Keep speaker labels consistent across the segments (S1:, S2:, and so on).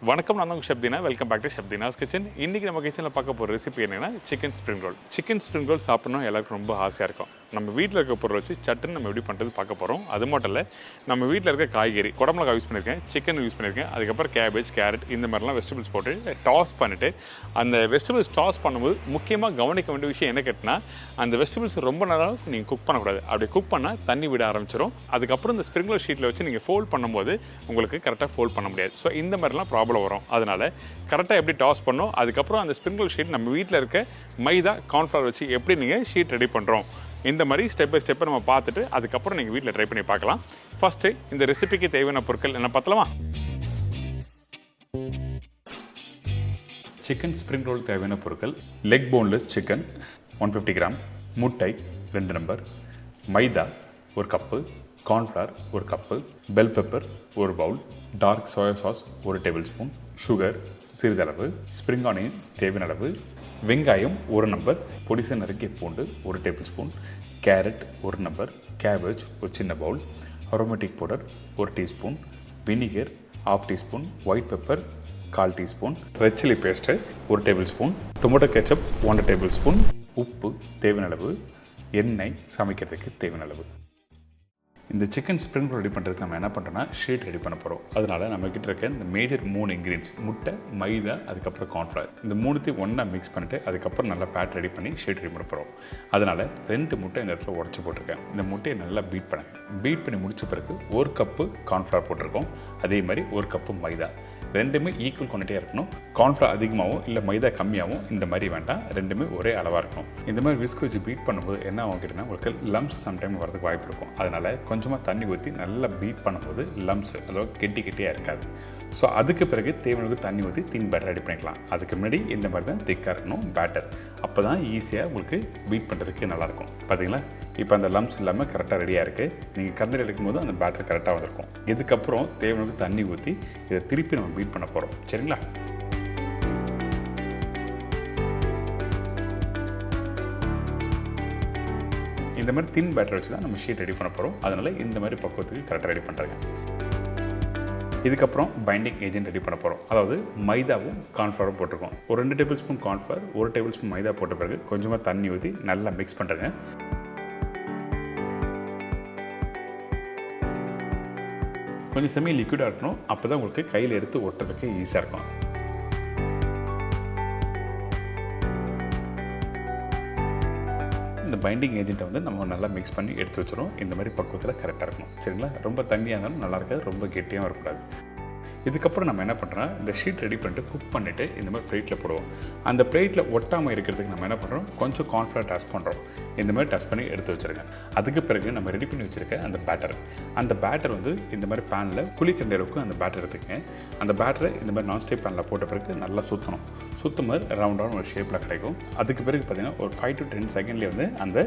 S1: வணக்கம், நான் உங்கள் Deena. Welcome back to Deena's kitchen. இன்றைக்கி நம்ம கிச்சனில் பார்க்க போகிற ரெசிபி என்னென்னா chicken spring roll. Chicken spring roll சாப்பிட்ணும் எல்லாருக்கும் ரொம்ப ஆசையாக இருக்கும். நம்ம வீட்டில் இருக்க பொருள் வச்சு சட்டுன்னு நம்ம எப்படி பண்ணுறது பார்க்க போகிறோம். அது மட்டும் இல்லை, நம்ம வீட்டில் இருக்க காய்கறி குடமிளகாய் யூஸ் பண்ணியிருக்கேன், சிக்கன் யூஸ் பண்ணியிருக்கேன், அதுக்கப்புறம் கேபேஜ், கேரட் இந்த மாதிரிலாம் வெஜிடபிள்ஸ் போட்டு டாஸ் பண்ணிவிட்டு அந்த வெஜிடபிள்ஸ் டாஸ் பண்ணும்போது முக்கியமாக கவனிக்க வேண்டிய விஷயம் என்ன கேட்டால், அந்த வெஜிடபிள்ஸ் ரொம்ப நேரம் நீங்கள் குக் பண்ணக்கூடாது. அப்படி குக் பண்ணால் தண்ணி விட ஆரம்பிச்சிடும். அதுக்கப்புறம் இந்த ஸ்ப்ரிங் ரோல் ஷீட்டில் வச்சு நீங்கள் ஃபோல்ட் பண்ணும்போது உங்களுக்கு கரெக்டாக ஃபோல்ட் பண்ண முடியாது. ஸோ இந்த மாதிரிலாம் ப்ராப்ளம் வரும். அதனால் கரெக்டாக எப்படி டாஸ் பண்ணோம், அதுக்கப்புறம் அந்த ஸ்ப்ரிங் ரோல் ஷீட் நம்ம வீட்டில் இருக்க மைதா கார்ன்ஃப்ளவர் வச்சு எப்படி நீங்கள் ஷீட் ரெடி பண்ணுறோம், இந்த மாதிரி ஸ்டெப் பை ஸ்டெப்பை நம்ம பார்த்துட்டு அதுக்கப்புறம் நீங்கள் வீட்டில் ட்ரை பண்ணி பார்க்கலாம். ஃபஸ்ட்டு இந்த ரெசிபிக்கு தேவையான பொருட்கள் என்ன பார்த்தலாமா? சிக்கன் ஸ்ப்ரிங் ரோல் தேவையான பொருட்கள்: லெக் போன்லெஸ் சிக்கன் 150 கிராம், முட்டை 2 நம்பர், மைதா 1 cup, cornflour 1 cup, bell pepper 1 bowl, dark soya sauce 1 tablespoon, sugar சிறிதளவு, ஸ்ப்ரிங் ஆனியன் தேவையான அளவு, வெங்காயம் 1 நம்பர், பொடிசை நறுக்கிய பூண்டு 1 tablespoon, carrot 1 number, cabbage ஒரு சின்ன bowl, aromatic powder 1 teaspoon, vinegar 1/2 teaspoon, white pepper 1/4 teaspoon, red chilli paste 1 tablespoon, tomato ketchup 1 tablespoon, உப்பு தேவையான அளவு, எண்ணெய் சமைக்கிறதுக்கு தேவையான அளவு. இந்த சிக்கன் ஸ்ப்ரிங் ரோல் ரெடி பண்ணுறதுக்கு நம்ம என்ன பண்ணுறோம்னா ஷீட் ரெடி பண்ண போகிறோம். அதனால் நம்மக்கிட்ட இருக்க இந்த மேஜர் 3 இன்க்ரீடியன்ஸ் முட்டை, மைதா, அதுக்கப்புறம் கார்ன்ஃப்ளவர், இந்த 3த்தையும் ஒன்றா மிக்ஸ் பண்ணிவிட்டு அதுக்கப்புறம் நல்லா பேட் ரெடி பண்ணி ஷீட் ரெடி பண்ண போகிறோம். அதனால் 2 முட்டை இந்த இடத்துல உடச்சி போட்டிருக்கேன். இந்த முட்டையை நல்லா பீட் பண்ணி முடித்த பிறகு 1 கப்பு கார்ன்ஃப்ளவர் போட்டிருக்கோம். அதே மாதிரி 1 கப்பு மைதா, ரெண்டுமே ஈக்குவல் குவான்டிட்டியாக இருக்கணும். கார்ன்ஃப்ளவர் அதிகமாகவும் இல்லை மைதா கம்மியாகவும் இந்த மாதிரி வேண்டாம், ரெண்டுமே ஒரே அளவாக இருக்கணும். இந்த மாதிரி விஸ்க் வச்சு பீட் பண்ணும்போது என்ன ஆகும் கேட்டிங்கன்னா, உங்களுக்கு லம்ஸ் சம்டைம் வரதுக்கு வாய்ப்பு இருக்கும். அதனால் கொஞ்சமாக தண்ணி ஊற்றி நல்லா பீட் பண்ணும்போது லம்ஸ் அதாவது கெட்டியாக இருக்காது. ஸோ அதுக்கு பிறகு தேவையான தண்ணி ஊற்றி தின் பேட்டர் ரெடி பண்ணிக்கலாம். அதுக்கு முன்னாடி இந்த மாதிரி தான் திக்காக இருக்கணும் பேட்டர். அப்போ தான் ஈஸியாக உங்களுக்கு பீட் பண்ணுறதுக்கு நல்லாயிருக்கும். பார்த்தீங்களா, இப்போ அந்த லம்ஸ் இல்லாமல் கரெக்டாக ரெடியாக இருக்குது. நீங்கள் கரண்டில் எடுக்கும்போது அந்த பேட்டர் கரெக்டாக வந்திருக்கும். இதுக்கப்புறம் தேவையான தண்ணி ஊற்றி இதை திருப்பி நம்ம பீட் பண்ண போகிறோம். சரிங்களா? இந்த மாதிரி தின் பேட்டர் வச்சு தான் நம்ம ஷீட் ரெடி பண்ண போகிறோம். அதனால் இந்த மாதிரி பக்குவத்துக்கு கரெக்டாக ரெடி பண்ணுறேங்க. இதுக்கப்புறம் பைண்டிங் ஏஜென்ட் ரெடி பண்ண போகிறோம். அதாவது மைதாவும் கார்ன்ஃப்ளவரும் போட்டிருக்கோம். ஒரு 2 tablespoon cornflour, 1 tablespoon மைதா போட்ட பிறகு கொஞ்சமாக தண்ணி ஊற்றி நல்லா மிக்ஸ் பண்ணுறேங்க. கொஞ்சம் செமி லிக்விடாக இருக்கணும். அப்போ தான் உங்களுக்கு கையில் எடுத்து ஒட்டுறதுக்கு ஈஸியாக இருக்கும். இந்த பைண்டிங் ஏஜென்ட்டை வந்து நம்ம நல்லா மிக்ஸ் பண்ணி எடுத்து வச்சிடும். இந்த மாதிரி பக்குவத்தில் கரெக்டாக இருக்கணும். சரிங்களா? ரொம்ப தண்ணியாக இருந்தாலும் நல்லா இருக்காது, ரொம்ப கெட்டியாகவும் இருக்கக்கூடாது. இதுக்கப்புறம் நம்ம என்ன பண்ணுறோம், இந்த ஷீட் ரெடி பண்ணிட்டு குக் பண்ணிவிட்டு இந்த மாதிரி பிளேட்டில் போடுவோம். அந்த பிளேட்டில் ஒட்டாமல் இருக்கிறதுக்கு நம்ம என்ன பண்ணுறோம், கொஞ்சம் கார்ன்ஃப்ளவர் டஸ்ட் பண்ணுறோம். இந்த மாதிரி டஸ்ட் பண்ணி எடுத்து வச்சுருங்க. அதுக்கு பிறகு நம்ம ரெடி பண்ணி வச்சுருக்க அந்த பேட்டர் வந்து இந்த மாதிரி பேனில் குளிக்கின்ற அளவுக்கு அந்த பேட்டர் எடுத்துக்கங்க. அந்த பேட்டரை இந்த மாதிரி நான்ஸ்டிக் பேனில் போட்ட பிறகு நல்லா சுற்றும் மாதிரி ரவுண்டான ஒரு ஷேப்பில் கிடைக்கும். அதுக்கு பிறகு பார்த்திங்கன்னா ஒரு 5 to 10 செகண்ட்லேயே வந்து அந்த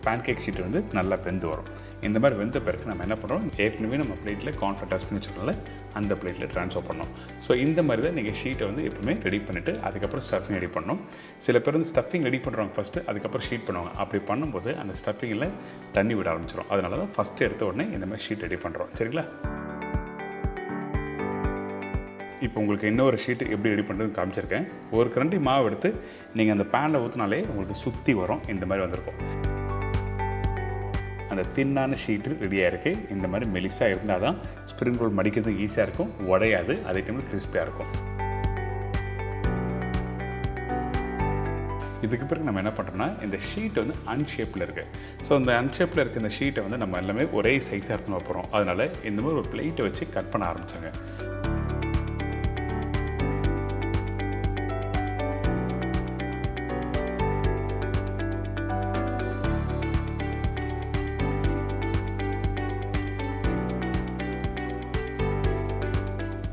S1: பேன்கேக் ஷீட் வந்து நல்லா வெந்து வரும். இந்த மாதிரி வெந்த பிறகு நம்ம என்ன பண்ணுறோம், ஏற்கனவே நம்ம பிளேட்டில் கார்ன்ஃப்ளவர் டஸ்ட் பண்ணி வச்சுருக்கோம்ல, அந்த பிளேட்டில் ட்ரான்ஸ்ஃபர் பண்ணோம். ஸோ இந்த மாதிரி தான் நீங்கள் ஷீட்டை வந்து எப்பவுமே ரெடி பண்ணிவிட்டு அதுக்கப்புறம் ஸ்டஃபிங் ரெடி பண்ணணும். சில பேர் வந்து ஸ்டஃபிங் ரெடி பண்ணுறாங்க ஃபஸ்ட்டு, அதுக்கப்புறம் ஷீட் பண்ணுவாங்க. அப்படி பண்ணும்போது அந்த ஸ்டஃபிங்கில் தண்ணி விட ஆரம்பிச்சிடும். அதனால தான் ஃபஸ்ட்டு எடுத்த உடனே இந்த மாதிரி ஷீட் ரெடி பண்ணுறோம். சரிங்களா? இப்போ உங்களுக்கு இன்னொரு ஷீட்டு எப்படி ரெடி பண்ணுறதுன்னு காமிச்சிருக்கேன். ஒரு கரண்டி மாவு எடுத்து நீங்கள் அந்த பேனில் ஊற்றினாலே உங்களுக்கு சுற்றி வரும். இந்த மாதிரி வந்திருக்கும். அந்த தின்னான ஷீட்டு ரெடியாக இருக்குது. இந்த மாதிரி மெலிசாக இருந்தால் தான் ஸ்ப்ரிங் ரோல் மடிக்கிறதுக்கு ஈஸியாக இருக்கும், உடையாது, அதே டைமில் கிறிஸ்பியாக இருக்கும். இதுக்கு பிறகு நம்ம என்ன பண்ணுறோம்னா, இந்த ஷீட் வந்து அன்ஷேப்பில் இருக்குது. ஸோ அந்த அன்ஷேப்பில் இருக்க இந்த ஷீட்டை வந்து நம்ம எல்லாமே ஒரே சைஸாக எடுத்துன்னு போகிறோம். அதனால் இந்த மாதிரி ஒரு பிளேட்டை வச்சு கட் பண்ண ஆரம்பித்தாங்க.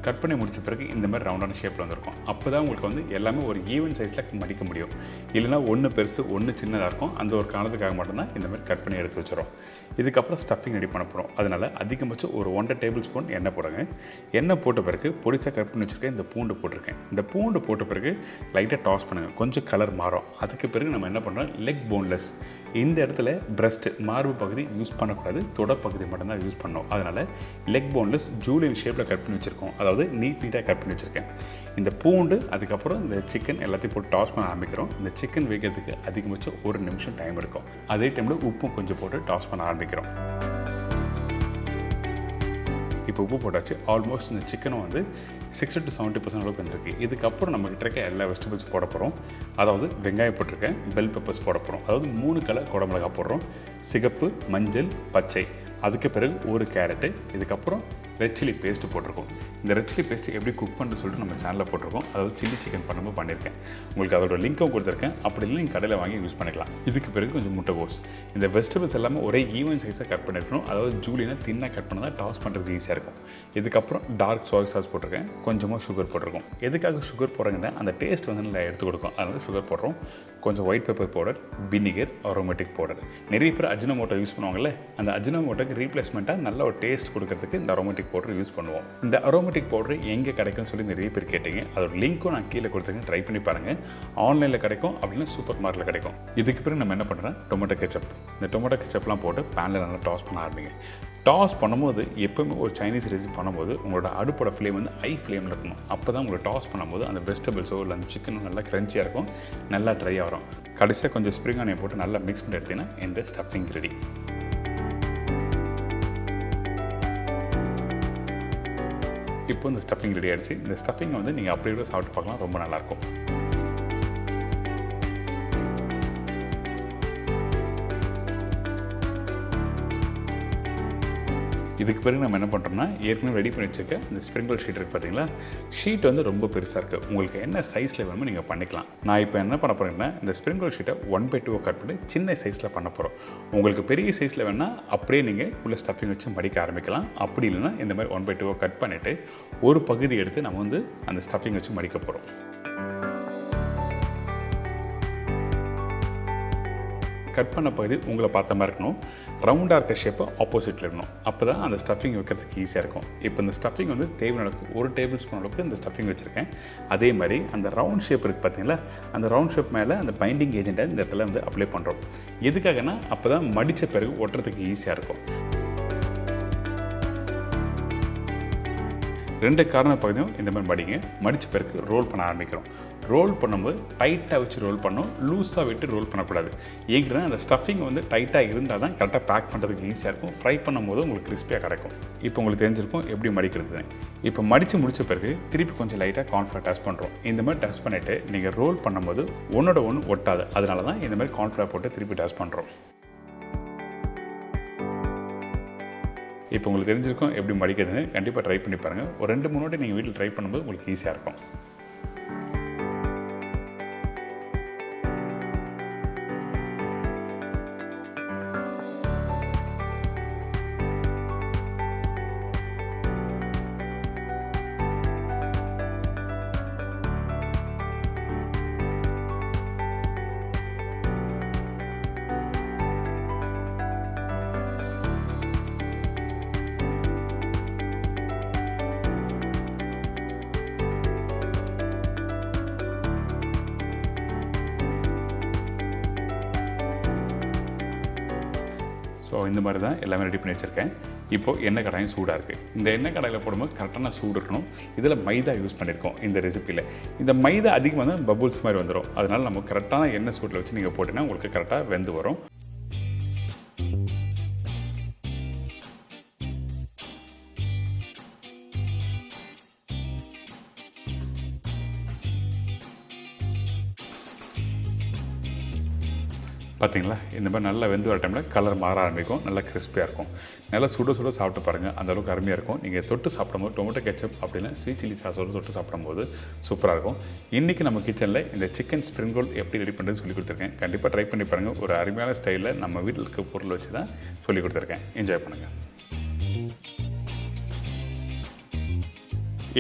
S1: கட் பண்ணி முடிச்ச பிறகு இந்த மாதிரி ரவுண்டான ஷேப்பில் வந்திருக்கும். அப்போ தான் உங்களுக்கு வந்து எல்லாமே ஒரு ஈவன் சைஸில் மடிக்க முடியும். இல்லைனா ஒன்று பெருசு ஒன்று சின்னதாக இருக்கும். அந்த ஒரு காரணத்துக்காக மட்டும்தான் இந்த மாதிரி கட் பண்ணி எடுத்து வச்சுரும். இதுக்கப்புறம் ஸ்டஃபிங் ரெடி பண்ண போகிறோம். அதனால் அதிகபட்சம் ஒரு 1.5 டேபிள் ஸ்பூன் எண்ணெய் போடுங்க. எண்ணெய் போட்ட பிறகு பொடிச்சா கட் பண்ணி வச்சுருக்கேன் இந்த பூண்டு போட்டிருக்கேன். இந்த பூண்டு போட்ட பிறகு லைட்டாக டாஸ் பண்ணுங்கள், கொஞ்சம் கலர் மாறும். அதுக்கு பிறகு நம்ம என்ன பண்ணுறோம், லெக் போன்லெஸ் இந்த இடத்துல பிரஸ்ட் மார்பு பகுதி யூஸ் பண்ணக்கூடாது, தொட பகுதி மட்டும்தான் யூஸ் பண்ணணும். அதனால் லெக் போன்லெஸ் ஜூலியன் ஷேப்பில் கட் பண்ணி வச்சுருக்கோம், அதாவது நீட்டாக கட் பண்ணி வச்சுருக்கேன். இந்த பூண்டு அதுக்கப்புறம் இந்த சிக்கன் எல்லாத்தையும் போட்டு டாஸ் பண்ண ஆரம்பிக்கிறோம். இந்த சிக்கன் வேகிறதுக்கு அதிகபட்சம் 1 நிமிஷம் டைம் எடுக்கும். அதே டைமில் உப்பும் கொஞ்சம் போட்டு டாஸ் பண்ண ஆரம்பிக்கிறோம். இப்போ உப்பு போட்டாச்சு. ஆல்மோஸ்ட் இந்த சிக்கனும் வந்து 60 to 70% அளவுக்கு வந்துருக்கு. இதுக்கப்புறம் நம்ம கிட்ட இருக்க எல்லா வெஜிடபிள்ஸ் போட போகிறோம். அதாவது வெங்காயம் போட்டிருக்கேன், பெல் பெப்பர்ஸ் போட போகிறோம், அதாவது 3 கலர் குடமிளகா போடுறோம், சிகப்பு, மஞ்சள், பச்சை. அதுக்கு பிறகு ஒரு கேரட்டு, இதுக்கப்புறம் ரெட் சில்லி பேஸ்ட்டு போட்டிருக்கோம். இந்த ரெட் சில்லி பேஸ்ட்டு எப்படி குக் பண்ணுறது சொல்லிட்டு நம்ம சேனலில் போட்டிருக்கோம். அதாவது சில்லி சிக்கன் பண்ணும்போது பண்ணியிருக்கேன். உங்களுக்கு அதோட லிங்க்கும் கொடுத்துருக்கேன். அப்படி இல்லை நீங்கள் கடையில் வாங்கி யூஸ் பண்ணிக்கலாம். இதுக்கு பிறகு கொஞ்சம் முட்டைகோஸ். இந்த வெஜிடபிள்ஸ் எல்லாமே ஒரே ஈவன் சைஸாக கட் பண்ணியிருக்கணும். அதாவது ஜூலினா தின்னாக கட் பண்ணால் டாஸ் பண்ணுறதுக்கு ஈஸியாக இருக்கும். இதுக்கப்புறம் டார்க் சோய் சாஸ் போட்டிருக்கேன், கொஞ்சமாக சுகர் போட்டிருக்கோம். எதுக்காக சுகர் போடுறீங்கன்னா அந்த டேஸ்ட் வந்து நல்லா எடுத்து கொடுக்கும், அதனால் சுகர் போடுறோம். கொஞ்சம் white pepper powder, vinegar, aromatic powder. நிறைய பேர் அஜினோமோட்டோ யூஸ் பண்ணுவாங்கல்ல, அந்த அஜினோமோட்டோக்கு ரீப்ளேஸ்மெண்ட்டாக நல்ல ஒரு டேஸ்ட் கொடுக்கறதுக்கு இந்த அரோமேட்டிக் பவுடர் யூஸ் பண்ணுவோம். இந்த அரோமேட்டிக் பவுடர் எங்கே கிடைக்கும்னு சொல்லி நிறைய பேர் கேட்டீங்க. அதோட லிங்க்கும் நான் கீழே கொடுத்துருக்கேன், ட்ரை பண்ணி பாருங்கள். ஆன்லைனில் கிடைக்கும், அப்படின்னா சூப்பர் மார்க்கெட்டில் கிடைக்கும். இதுக்கு பிறகு நம்ம என்ன பண்ணுறோம், டொமேட்டோ கெச்சப். இந்த டொமேட்டோ கெச்சப்லாம் போட்டு பேனில் நல்லா டாஸ் பண்ண ஆரம்பிங்க. டாஸ் பண்ணும்போது எப்போவுமே ஒரு சைனீஸ் ரெசிபி பண்ணும்போது உங்களோட அடுப்போட ஃப்ளேம் வந்து ஹை ஃப்ளேமில் இருக்கணும். அப்போ தான் உங்களுக்கு டாஸ் பண்ணும்போது அந்த வெஜிடபிள்ஸோ இல்லை அந்த சிக்கனும் நல்லா க்ரன்ச்சியாக இருக்கும், நல்லா ட்ரை ஆகும். கடைசியாக கொஞ்சம் ஸ்ப்ரிங் ஆனியன் போட்டு நல்லா மிக்ஸ் பண்ணி எடுத்தீங்கன்னா இந்த ஸ்டஃபிங் ரெடி. இப்போ இந்த ஸ்டஃபிங் ரெடி ஆகிடுச்சு. இந்த ஸ்டஃபிங்கை வந்து நீங்கள் அப்படியே கூட சாப்பிட்டு பார்க்கலாம், ரொம்ப நல்லாயிருக்கும். இதுக்கு பிறகு நம்ம என்ன பண்ணுறோம்னா, ஏற்கனவே ரெடி பண்ணி வச்சுருக்க இந்த ஸ்ப்ரிங்கிள் ஷீட் இருக்குது பார்த்தீங்களா, ஷீட் வந்து ரொம்ப பெருசாக இருக்குது. உங்களுக்கு என்ன சைஸில் வேணுமோ நீங்கள் பண்ணிக்கலாம். நான் இப்போ என்ன பண்ண போகிறேன்னா, இந்த ஸ்ப்ரிங்கிள் ஷீட்டை 1/2 கட் பண்ணி சின்ன சைஸில் பண்ண போகிறோம். உங்களுக்கு பெரிய சைஸில் வேணால் அப்படியே நீங்கள் உள்ள ஸ்டஃபிங் வச்சு மடிக்க ஆரம்பிக்கலாம். அப்படி இல்லைன்னா இந்த மாதிரி 1/2 கட் பண்ணிவிட்டு ஒரு பகுதி எடுத்து நம்ம வந்து அந்த ஸ்டஃபிங் வச்சு மடிக்க போகிறோம். கட் பண்ண பகுதி உங்களை பார்த்த மாதிரி இருக்கணும். ரவுண்டாக இருக்க ஷேப்பை ஆப்போசிட்டில் இருக்கணும். அப்போ தான் அந்த ஸ்டஃபிங் வைக்கிறதுக்கு ஈஸியாக இருக்கும். இப்போ இந்த ஸ்டஃபிங் வந்து தேவையான அளவுக்கு 1 டேபிள் ஸ்பூன் அளவுக்கு இந்த ஸ்டஃபிங் வச்சுருக்கேன். அதே மாதிரி அந்த ரவுண்ட் ஷேப் இருக்குது பார்த்தீங்களா, அந்த ரவுண்ட் ஷேப் மேலே அந்த பைண்டிங் ஏஜெண்ட்டை இந்த இடத்துல வந்து அப்ளை பண்ணுறோம். எதுக்காகனா அப்போ தான் மடித்த பிறகு ஒட்டுறதுக்கு ஈஸியாக இருக்கும். 2 கார்னர் பகுதியும் இந்த மாதிரி மடிங்க. மடித்த பிறகு ரோல் பண்ண ஆரம்பிக்கிறோம். ரோல் பண்ணும்போது டைட்டாக வச்சு ரோல் பண்ணணும், லூஸாக விட்டு ரோல் பண்ணக்கூடாது. ஏன்னா அந்த ஸ்டஃபிங் வந்து டைட்டாக இருந்தால் தான் கரெக்டாக பேக் பண்ணுறதுக்கு ஈஸியாக இருக்கும். ஃப்ரை பண்ணும்போது உங்களுக்கு கிறிஸ்பியாக கிடைக்கும். இப்போ உங்களுக்கு தெரிஞ்சிருக்கும் எப்படி மடிக்கிறது. இப்போ மடித்து முடித்த பிறகு திருப்பி கொஞ்சம் லைட்டாக கார்ன்ஃப்ளவர் டச் பண்ணுறோம். இந்த மாதிரி டச் பண்ணிவிட்டு நீங்கள் ரோல் பண்ணும்போது ஒன்றோட ஒன்று ஒட்டாது. அதனால தான் இந்த மாதிரி கார்ன்ஃப்ளவர் போட்டு திருப்பி டச் பண்ணுறோம். இப்போ உங்களுக்கு தெரிஞ்சிருக்கும் எப்படி மடிக்கிறதுன்னு. கண்டிப்பாக ட்ரை பண்ணி பாருங்கள். ஒரு 2-3 வாட்டி நீங்கள் வீட்டில் ட்ரை பண்ணும்போது உங்களுக்கு ஈஸியாக இருக்கும். ஸோ இந்த மாதிரி தான் எல்லாமே ரெடி பண்ணி வச்சுருக்கேன். இப்போது எண்ணெய் கடாயும் சூடாக இருக்குது. இந்த எண்ணெய் கடாயில் போடும்போது கரெக்டான சூடு இருக்கணும். இதில் மைதா யூஸ் பண்ணியிருக்கோம் இந்த ரெசிப்பியில். இந்த மைதா அதிகமாக தான் பபுள்ஸ் மாதிரி வந்துடும். அதனால் நம்ம கரெக்டான எண்ணெய் சூட்டில் வச்சு நீங்கள் போட்டிங்கன்னா உங்களுக்கு கரெக்டாக வெந்து வரும். பார்த்தீங்களா, இந்த மாதிரி நல்லா வெந்து வர டைமில் கலர் மாற ஆரம்பிக்கும், நல்லா கிறிஸ்பியாக இருக்கும். நல்லா சுட சுட சாப்பிட்டு பாருங்கள், அந்தளவுக்கு அருமையாக இருக்கும். நீங்கள் தொட்டு சாப்பிடும்போது டொமேட்டோ கெச்சப் அப்படின்னா ஸ்வீட் சில்லி சாஸோடு தொட்டு சாப்பிடும்போது சூப்பராக இருக்கும். இன்றைக்கி நம்ம கிச்சனில் இந்த சிக்கன் ஸ்ப்ரிங் ரோல் எப்படி ரெடி பண்ணுறதுன்னு சொல்லி கொடுத்துருக்கேன். கண்டிப்பாக ட்ரை பண்ணி பாருங்கள். ஒரு அருமையான ஸ்டைலில் நம்ம வீட்டில் இருக்க பொருள் வச்சு தான் சொல்லி கொடுத்துருக்கேன். என்ஜாய் பண்ணுங்கள்.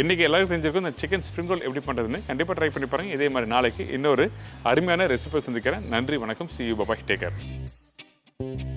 S1: இன்றைக்கி எல்லாருக்கும் தெரிஞ்சிருக்கும் இந்த சிக்கன் ஸ்ப்ரிங் ரோல் எப்படி பண்ணுறதுன்னு. கண்டிப்பாக ட்ரை பண்ணி பாருங்கள். இதே மாதிரி நாளைக்கு இன்னொரு அருமையான ரெசிபி சந்திக்கிறேன். நன்றி, வணக்கம். See you, bye bye, take care.